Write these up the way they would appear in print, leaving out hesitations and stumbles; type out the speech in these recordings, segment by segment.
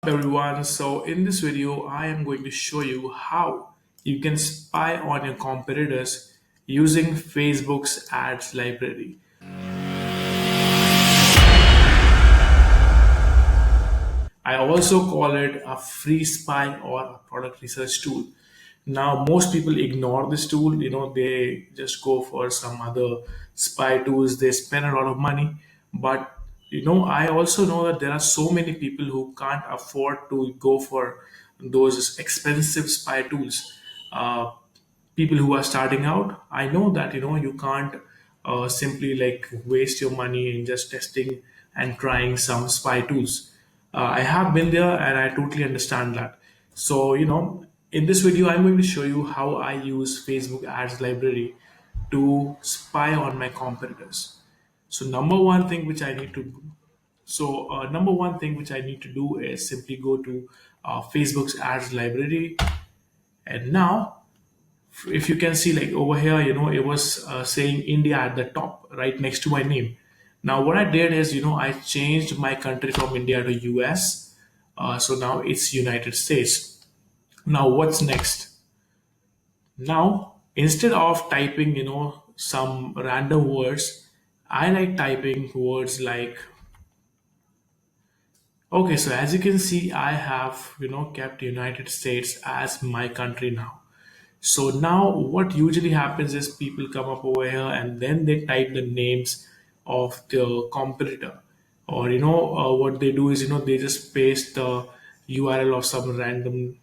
Everyone, so in this video I am going to show you how you can spy on your competitors using Facebook's ads library. I also call it a free spy or a product research tool. Now, most people ignore this tool, they just go for some other spy tools, they spend a lot of money. But, I also know that there are so many people who can't afford to go for those expensive spy tools. People who are starting out, I know that you can't simply like waste your money in just testing and trying some spy tools. I have been there and I totally understand that. So in this video I'm going to show you how I use Facebook ads library to spy on my competitors. So number one thing which I need to do is simply go to Facebook's ads library. And now, if you can see, like over here, it was saying India at the top right next to my name. Now what I did is, I changed my country from India to US. So now it's United States. Now what's next? Now, instead of typing, some random words, I like typing words like, okay, so as you can see, I have, kept United States as my country now. So now what usually happens is people come up over here and then they type the names of the competitor. Or what they do is they just paste the URL of some random,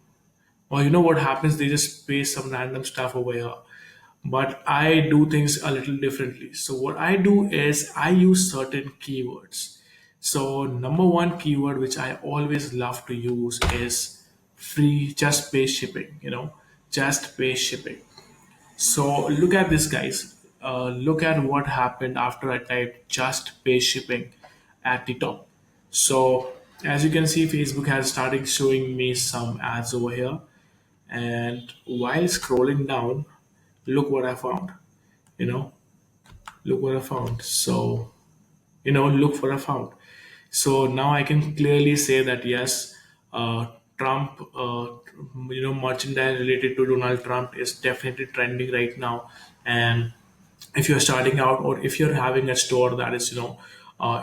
or what happens, they just paste some random stuff over here. But I do things a little differently. So what I do is I use certain keywords. So number one keyword which I always love to use is free, just pay shipping, just pay shipping. So look at this, guys. Look at what happened after I typed just pay shipping at the top. So as you can see, Facebook has started showing me some ads over here. And while scrolling down, look what I found. You know, look what I found. So, look what I found. So now I can clearly say that yes, Trump, merchandise related to Donald Trump is definitely trending right now. And if you're starting out or if you're having a store that is,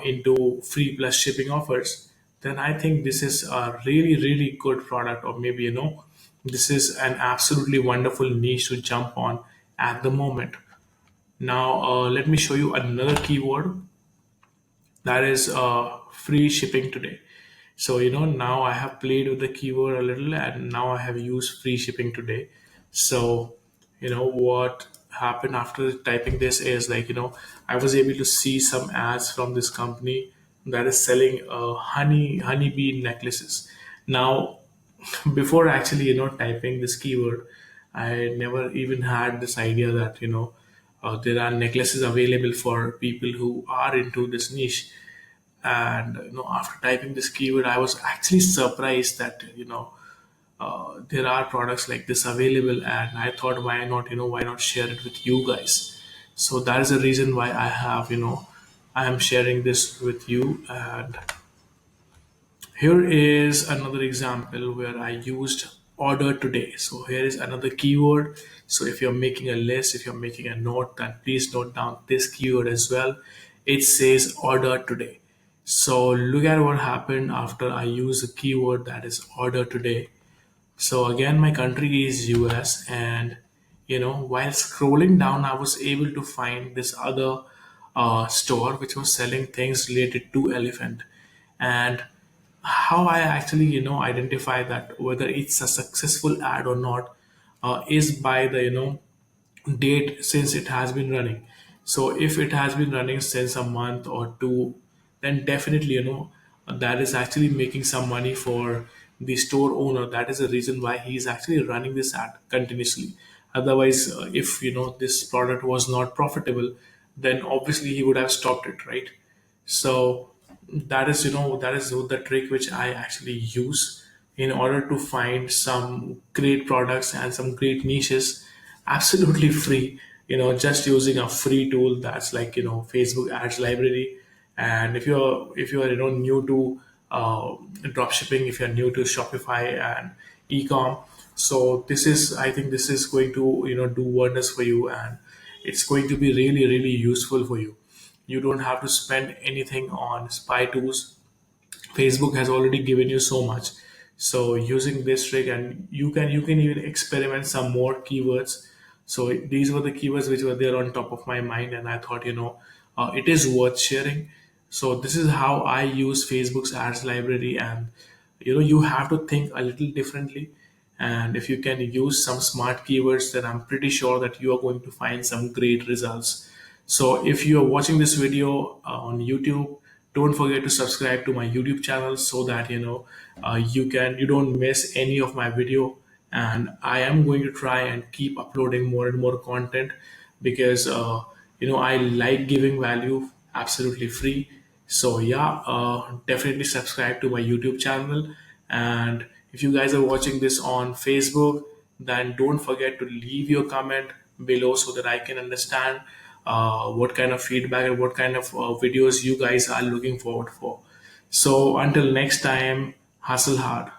into free plus shipping offers, then I think this is a really, really good product. Or maybe, this is an absolutely wonderful niche to jump on at the moment. Now, let me show you another keyword that is free shipping today. So now I have played with the keyword a little and now I have used free shipping today. So what happened after typing this is, like, I was able to see some ads from this company that is selling honeybee necklaces. Now, before actually typing this keyword, I never even had this idea that there are necklaces available for people who are into this niche. And after typing this keyword, I was actually surprised that there are products like this available. And I thought, why not share it with you guys? So that is the reason why I am sharing this with you. And here is another example where I used order today. So here is another keyword. So if you're making a list, if you're making a note, then please note down this keyword as well. It says order today. So look at what happened after I use a keyword that is order today. So again, my country is US, and while scrolling down, I was able to find this other store which was selling things related to elephant. And how I actually identify that whether it's a successful ad or not is by the date since it has been running. So if it has been running since a month or two, then definitely that is actually making some money for the store owner. That is the reason why he's actually running this ad continuously. Otherwise, if this product was not profitable, then obviously he would have stopped it, right? So that is the trick which I actually use in order to find some great products and some great niches absolutely free, just using a free tool that's like Facebook ads library. And if you're new to drop shipping, if you're new to Shopify and ecom. So this is, I think this is going to do wonders for you, and it's going to be really really useful for you. You don't have to spend anything on spy tools. Facebook has already given you so much. So using this trick, and you can even experiment some more keywords. So these were the keywords which were there on top of my mind, and I thought it is worth sharing. So this is how I use Facebook's ads library, and you have to think a little differently. And if you can use some smart keywords, then I'm pretty sure that you are going to find some great results. So if you are watching this video on YouTube, don't forget to subscribe to my YouTube channel so that you don't miss any of my video. And I am going to try and keep uploading more and more content, because I like giving value absolutely free. So yeah, definitely subscribe to my YouTube channel. And if you guys are watching this on Facebook, then don't forget to leave your comment below so that I can understand what kind of feedback and what kind of videos you guys are looking forward for. So until next time, hustle hard.